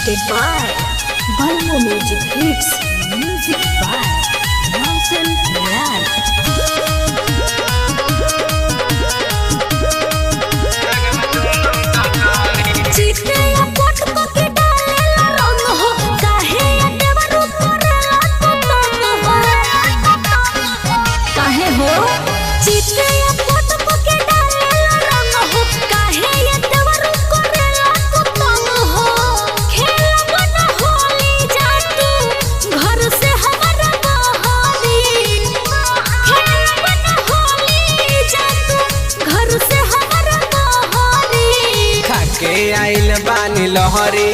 presented by Balmo Music Hits. Music by Nelson Ryan. आइल बानी लहरी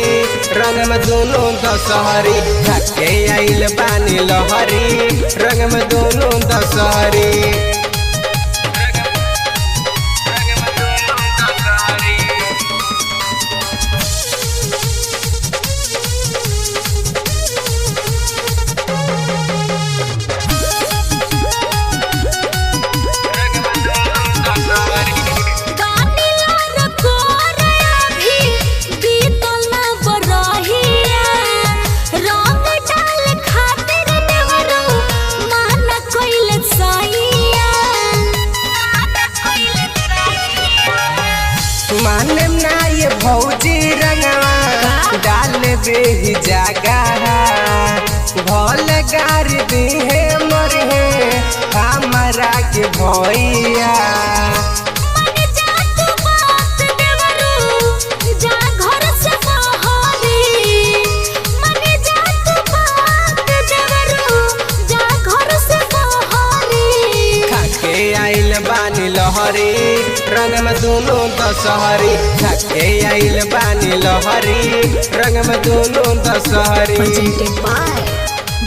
रंग में दोनों दशहरी थके आइल बानी लहरी रंग में दोनों दशहरी माने ना ये भौजी रंगवा डाल दे ही जगह भोल गार दी है मर है हमारा के भैया बानी लहरी रंग में दोनों दशहरी थके आइल बानी लहरी रंग में दोनों Dasheri Presented by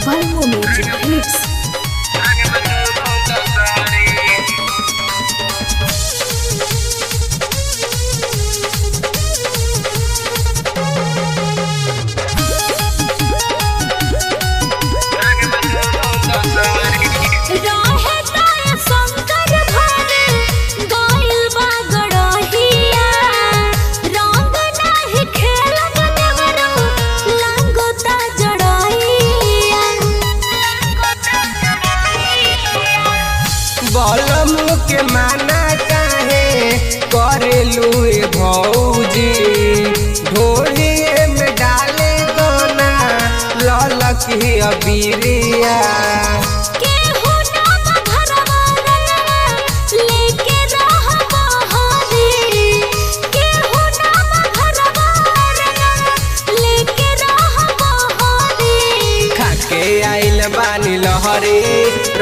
Balmo Music Hits. बलम के माना काहे करेलू भौजी ढोलिए में डाले दोना ललक ही अबीरिया आइल बानी लहरी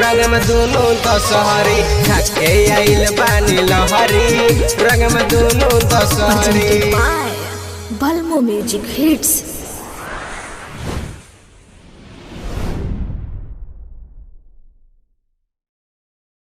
रंग में दोनों दशहरी थके आइल बानी लहरी रंग में दोनों Dasheri Presented by Balmo Music Hits.